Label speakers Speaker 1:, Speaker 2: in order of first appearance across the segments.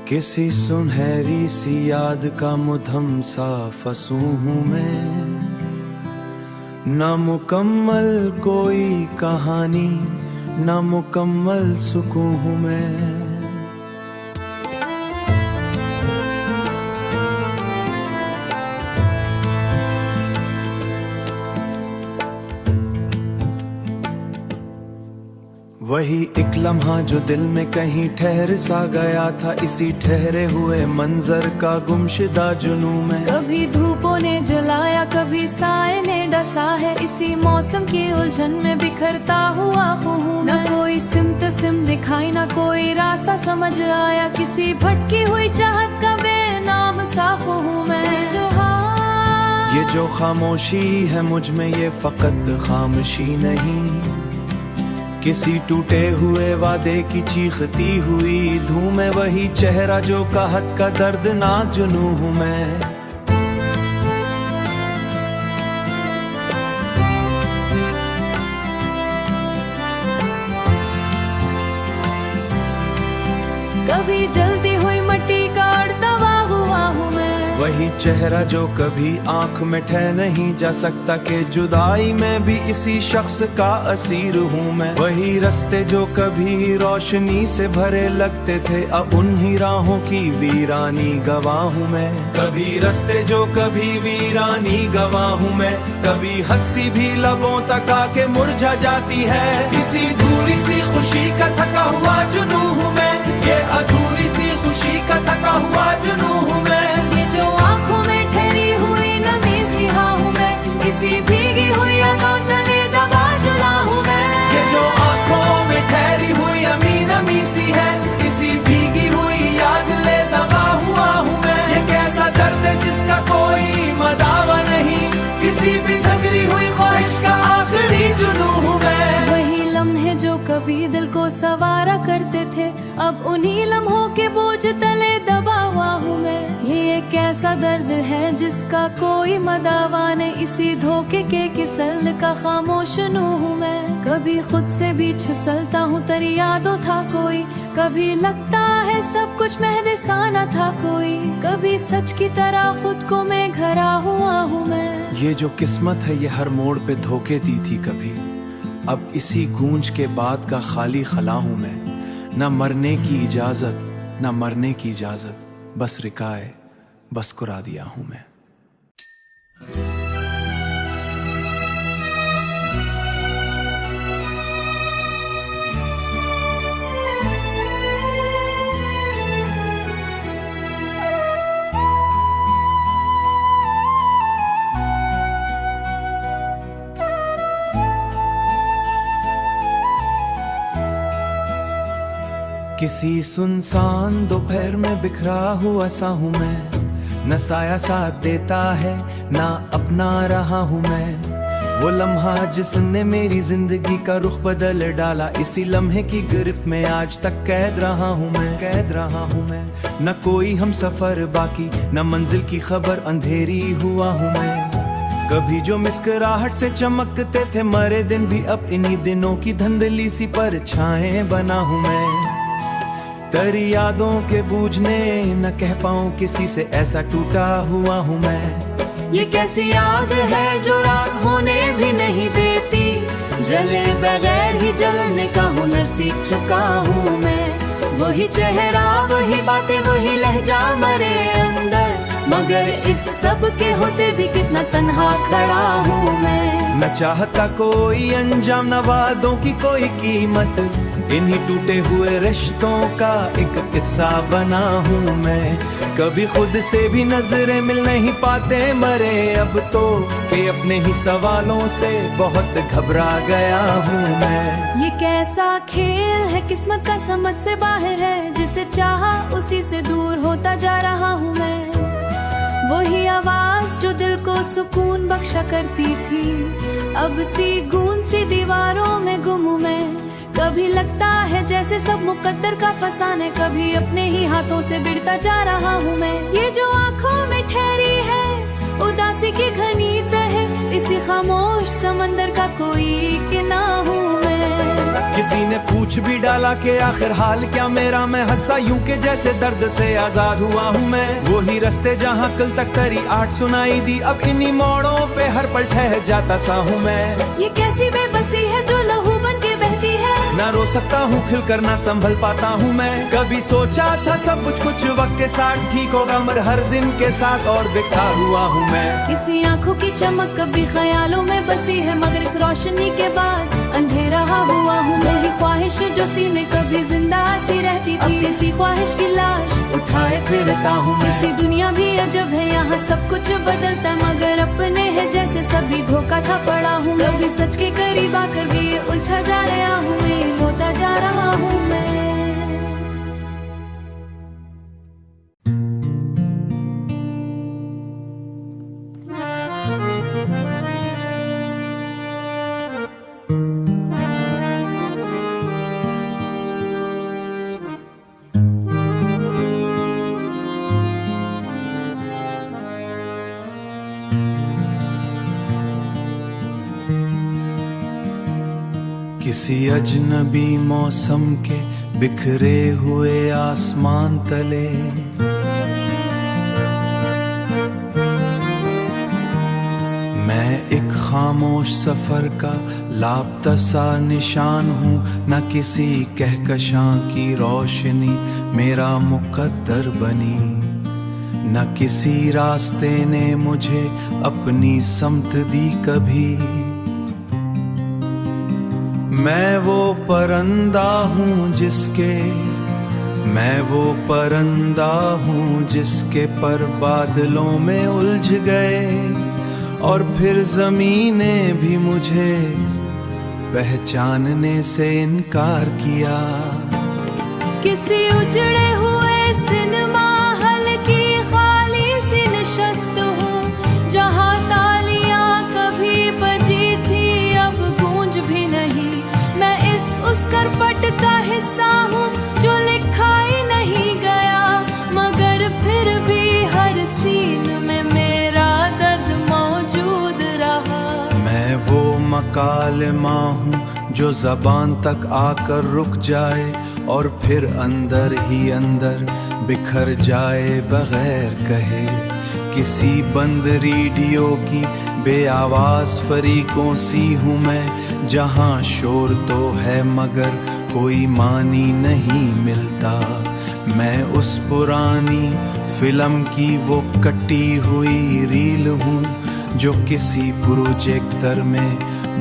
Speaker 1: किसी सुनहरी सी याद का मुधम सा फंसू हूँ मैं, ना मुकम्मल कोई कहानी, ना मुकम्मल सुकून हूँ मैं। वही एक लम्हा जो दिल में कहीं ठहर सा गया था, इसी ठहरे हुए मंजर का गुमशुदा जुनू में।
Speaker 2: कभी धूपों ने जलाया, कभी साए ने डसा है, इसी मौसम की उलझन में बिखरता हुआ हूँ। ना कोई सिमत सिम दिखाई, ना कोई रास्ता समझ आया, किसी भटकी हुई चाहत का बेनाम साफ हूँ मैं।
Speaker 1: ये जो खामोशी है मुझ में, ये फकत खामोशी नहीं, किसी टूटे हुए वादे की चीखती हुई धूम है। वही चेहरा जो कहत का दर्दनाक जुनू हूँ मैं।
Speaker 2: कभी जलती हुई मिट्टी का अड़ता हुआ हूँ मैं।
Speaker 1: वही चेहरा जो कभी आंख में ठह नहीं जा सकता, कि जुदाई में भी इसी शख्स का असीर हूँ मैं। वही रास्ते जो कभी रोशनी से भरे लगते थे, अब उन्हीं राहों की वीरानी गवाह हूँ मैं। कभी रास्ते जो कभी वीरानी गवाह हूँ मैं, कभी हंसी भी लबों तक आके मुरझा जाती है। किसी दूरी सी खुशी का थका हुआ जुनू हूँ मैं, ये अधूरी सी खुशी का थका हुआ जुनू हूँ मैं।
Speaker 2: जो आँखों में ठहरी हुई नमी सी हाँ हूँ मैं, इसी भीगी हुई यादों तले दबा जुला हूँ मैं।
Speaker 1: ये जो आँखों में ठहरी हुई नमी सी है, इसी भीगी हुई याद ले दबा हुआ हूँ मैं। ये कैसा दर्द है जिसका कोई मदावा नहीं, किसी भी धगरी हुई ख्वाहिश का आखिरी जुनू हूँ मैं।
Speaker 2: वही लम्हे जो कभी दिल को सवारा करते थे, अब उन्हीं लम्हों के बोझ तले दबा हुआ हूँ मैं। ये एक ऐसा दर्द है जिसका कोई मदावा नहीं, इसी धोखे के किसल का खामोश नू हूँ मैं। कभी खुद से भी छिसलता हूँ, तेरी यादों था कोई, कभी लगता है सब कुछ महदसाना था कोई, कभी सच की तरह खुद को मैं घरा हुआ हूँ मैं।
Speaker 1: ये जो किस्मत है ये हर मोड़ पे धोखे दी थी कभी, अब इसी गूंज के बाद का खाली खला हूँ मैं। न मरने की इजाजत, न मरने की इजाजत, बस रिकाए बस कुरा दिया हूँ मैं। किसी सुनसान दोपहर में बिखरा हुआ सा हूँ मैं, न साया साथ देता है ना अपना रहा हूँ मैं। वो लम्हा जिसने मेरी जिंदगी का रुख बदल डाला, इसी लम्हे की गिरफ्त में आज तक कैद रहा हूँ मैं, कैद रहा हूँ मैं। न कोई हम सफर बाकी, न मंजिल की खबर, अंधेरी हुआ हूँ मैं। कभी जो मुस्कुराहट से चमकते थे मरे दिन भी, अब इन्हीं दिनों की धुंधली सी परछाएं बना हूँ मैं। तेरी यादों के बूझने न कह पाऊं किसी से, ऐसा टूटा हुआ हूँ मैं।
Speaker 2: ये कैसी याद है जो रात होने भी नहीं देती, जले बगैर ही जलने का हुनर सीख चुका हूँ मैं। वही चेहरा, वही बातें, वही लहजा मरे अंदर, मगर इस सब के होते भी कितना तन्हा खड़ा हूँ मैं।
Speaker 1: न चाहता कोई अंजाम, न वादों की कोई कीमत, इन्हीं टूटे हुए रिश्तों का एक किस्सा बना हूँ मैं। कभी खुद से भी नजरें मिल नहीं पाते मरे अब तो, कि अपने ही सवालों से बहुत घबरा गया हूँ मैं।
Speaker 2: ये कैसा खेल है किस्मत का, समझ से बाहर है, जिसे चाहा उसी से दूर होता जा रहा हूँ मैं। वही आवाज जो दिल को सुकून बख्शा करती थी, अब सी गूंज सी दीवारों में गुम हूँ मैं। कभी लगता है जैसे सब मुकद्दर का फसाने, कभी अपने ही हाथों से बिड़ता जा रहा हूँ मैं। ये जो आँखों में ठहरी है उदासी की घनी तह, इसी खामोश समंदर का कोई किनारा हूँ मैं।
Speaker 1: किसी ने पूछ भी डाला कि आखिर हाल क्या मेरा, मैं हंसा यूं के जैसे दर्द से आजाद हुआ हूँ मैं। वो ही रास्ते जहाँ कल तक तेरी आठ सुनाई दी, अब इन्हीं मोड़ों पे हर पल ठहर जाता सा हूँ मैं।
Speaker 2: ये कैसी बेबसी है जो लहू बन के बहती है,
Speaker 1: ना रो सकता हूँ खिल कर ना संभल पाता हूँ मैं। कभी सोचा था सब कुछ वक्त के साथ ठीक होगा, मगर हर दिन के साथ और बेकार हुआ हूँ मैं।
Speaker 2: किसी आंखों की चमक कभी ख्यालों में बसी है, मगर इस रोशनी के बाद अंधेरा हुआ हूँ मैं। वही ख्वाहिश जो सीने कभी जिंदा सी रहती थी, इसी ख्वाहिश की लाश
Speaker 1: उठाए फिरता हूँ मैं।
Speaker 2: इसी दुनिया भी अजब है, यहाँ सब कुछ बदलता मगर अपने है जैसे सभी धोखा था पड़ा हूँ। कभी सच के करीब आकर भी ये उलझा जा रहा हूँ मैं, होता जा रहा हूँ मैं।
Speaker 1: किसी अजनबी मौसम के बिखरे हुए आसमान तले मैं एक खामोश सफर का लापता सा निशान हूँ। न किसी कहकशां की रोशनी मेरा मुकद्दर बनी, न किसी रास्ते ने मुझे अपनी समत दी कभी। मैं वो परिंदा हूँ जिसके पर बादलों में उलझ गए, और फिर ज़मीनें भी मुझे पहचानने से इनकार किया।
Speaker 2: किसी उजड़े हुए सिनेमा हॉल की खाली सी नशस्त हूँ, जहाँ तालियां कभी बजी थी अब गूंज भी नहीं। मैं उस करपट का हिस्सा हूँ जो लिखा ही नहीं गया, मगर फिर भी हर सीन में मेरा दर्द मौजूद रहा।
Speaker 1: मैं वो मकालमा हूँ जो ज़बान तक आकर रुक जाए और फिर अंदर ही अंदर बिखर जाए बगैर कहे। किसी बंद रेडियो की बेआवाज़ फरीकों सी हूँ मैं, जहाँ शोर तो है मगर कोई मानी नहीं मिलता। मैं उस पुरानी फिल्म की वो कटी हुई रील हूँ जो किसी प्रोजेक्टर में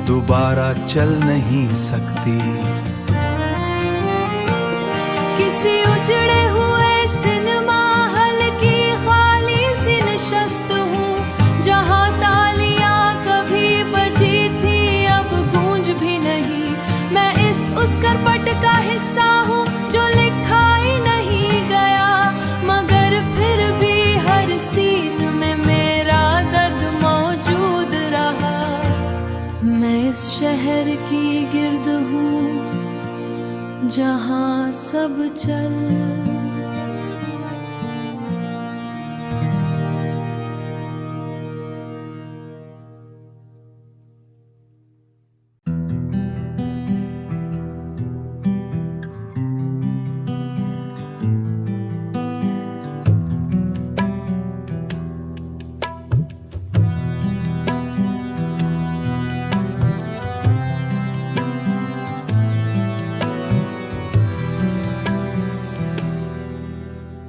Speaker 1: दोबारा चल नहीं सकती।
Speaker 2: किसी उजड़े हुए सिनेमा हॉल की खाली सी नशस्त हूँ, जहाँ तालियां कभी बजी थी अब गूंज भी नहीं। मैं उस करपट का हिस्सा हूँ जो लिखा ही नहीं गया, मगर फिर भी हर सीन में मेरा दर्द मौजूद रहा। मैं इस शहर की गिर्द हूँ जहाँ सब चल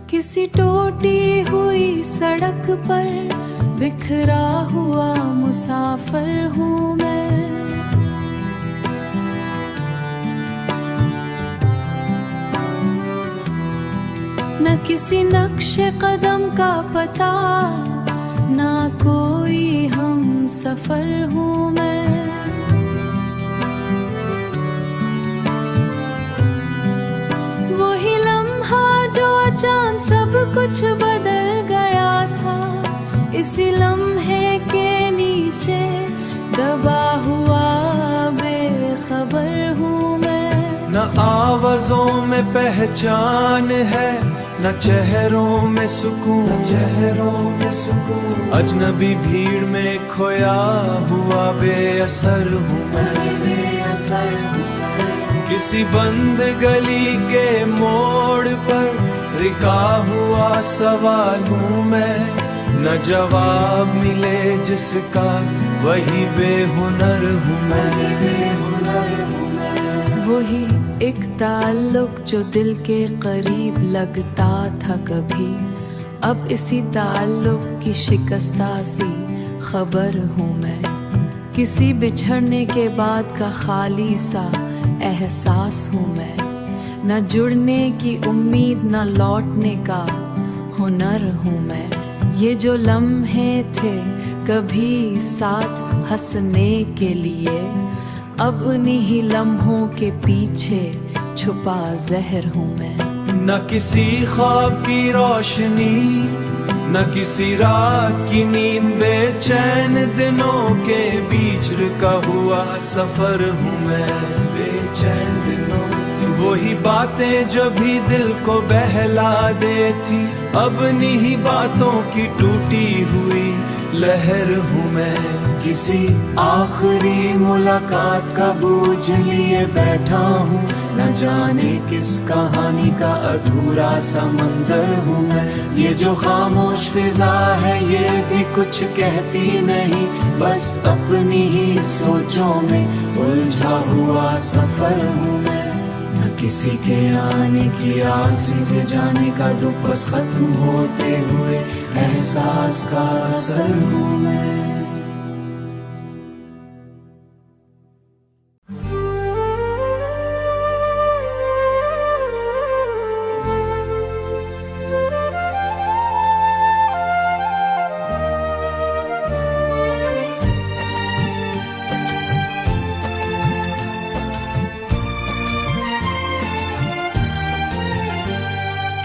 Speaker 2: किसी टूटी हुई सड़क पर बिखरा हुआ मुसाफिर हूँ मैं। न किसी नक्शे कदम का पता, ना कोई हम सफर हूँ मैं। वही लम्हा जो अचानक सब कुछ बदल गया था, इसी लम्हे के नीचे दबा हुआ बेखबर हूँ मैं।
Speaker 1: न आवाज़ों में पहचान है, न चेहरों में सुकून, अजनबी भीड़ में खोया हुआ बेअसर हूँ मैं। किसी बंद गली के मोड़ पर रिका हुआ सवाल हूँ मैं, न जवाब मिले जिसका वही बेहुनर हूँ मैं।
Speaker 2: वही एक ताल्लुक जो दिल के करीब लगता था कभी, अब इसी ताल्लुक की शिकस्ता सी खबर हूँ मैं। किसी बिछड़ने के बाद का खाली सा एहसास हूँ मैं, न जुड़ने की उम्मीद न लौटने का हुनर हूँ मैं। ये जो लम्हे थे कभी साथ हंसने के लिए, अब उन्हीं लम्हों के पीछे छुपा जहर हूँ मैं।
Speaker 1: न किसी ख्वाब की रोशनी, न किसी रात की नींद, बेचैन दिनों के बीच रुका हुआ सफर हूँ मैं, बेचैन दिनों की वही बातें जो भी दिल को बहला देती, अब नहीं बातों की टूटी हुई लहर हूँ मैं। किसी आखिरी मुलाकात का बोझ लिए बैठा हूँ, न जाने किस कहानी का अधूरा सा मंजर हूँ मैं। ये जो खामोश फिजा है ये भी कुछ कहती नहीं, बस अपनी ही सोचों में उलझा हुआ सफर हूँ मैं। न किसी के आने की आसी से जाने का दुख, बस खत्म होते हुए एहसास का असर हूँ मैं।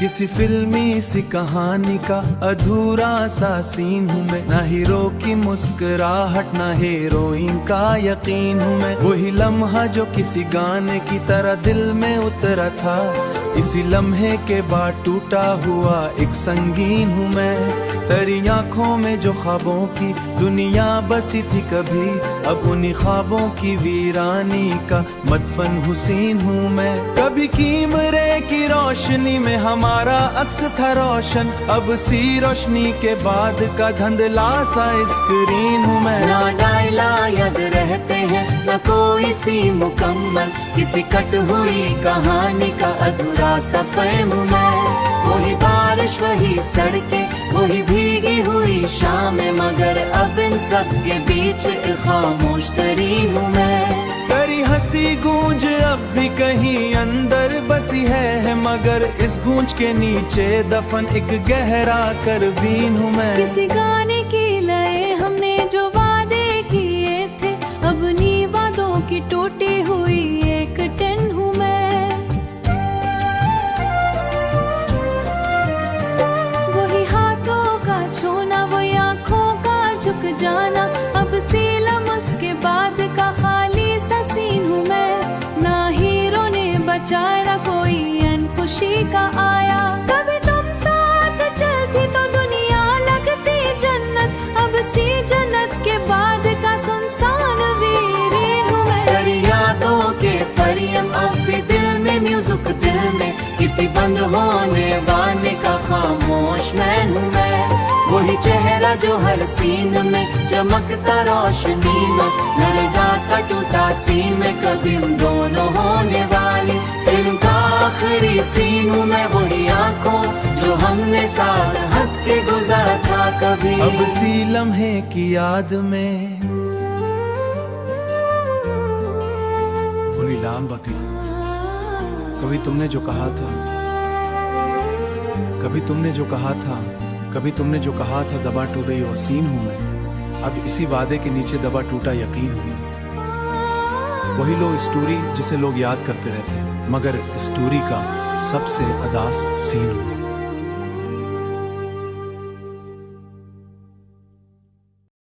Speaker 1: किसी फिल्मी सी कहानी का अधूरा सा सीन हूँ मैं, ना हीरो की मुस्कुराहट ना हीरोइन का यकीन हूँ मैं। वही लम्हा जो किसी गाने की तरह दिल में उतरा था, इसी लम्हे के बाद टूटा हुआ एक संगीन हूँ मैं। तेरी आंखों में जो ख्वाबों की दुनिया बसी थी कभी, अब उन्हीं ख्वाबों की वीरानी का मदफन हुसैन हूँ मैं। कभी कीमरे की रोशनी में हमारा अक्स था रोशन, अब सी रोशनी के बाद का धुंधला सा स्क्रीन हूँ मैं।
Speaker 3: ना डायला याद रहते हैं ना कोई सी मुकम्मल, किसी कट हुई कहानी का अधूरा सफर हूँ मैं। वही बारिश वही सड़कें वही भीगी हुई शाम, मगर अब इन सब के बीच खामोश तरीन हूँ मैं।
Speaker 1: तेरी हंसी गूंज अब भी कहीं अंदर बसी है, मगर इस गूंज के नीचे दफन एक गहरा करबीन हूँ मैं।
Speaker 2: किसी गाने की लय हमने जो वादे किए थे, अब नी वादों की टूटी हुई एक टिन हूँ मैं। वही हाथों का छूना वही आँखों का झुक जाना, अब सीलम उसके बाद का खाली सा सीन हूँ मैं। ना हीरो ने बचाया कोई अन खुशी का आया, कभी तुम साथ चलती तो दुनिया लगती जन्नत, अब सी जन्नत के बाद का सुनसान वीरीन हूँ मैं।
Speaker 3: तेरी यादों के फरियम अब भी दिल में म्यूजिक दिल में, किसी बंद होने वाले का खामोश मैन हूँ मैं। वही चेहरा जो हर सीन में चमकता रोशनी में, नर जाता टूटा सीन में कभी हम दोनों होने वाली फिल्म का आखिरी सीन हूँ मैं। वही आंखों जो हमने साथ हंस के गुजारा था कभी,
Speaker 1: अब सी लम्हे की याद में। बोली लाम बकरी, कभी तुमने जो कहा था, कभी तुमने जो कहा था, कभी तुमने जो कहा था दबा टूटे हसीन हूँ मैं। अब इसी वादे के नीचे दबा टूटा यकीन हुई मैं। वही लो स्टोरी जिसे लोग याद करते रहते हैं, मगर स्टोरी का सबसे अदास सीन हूँ।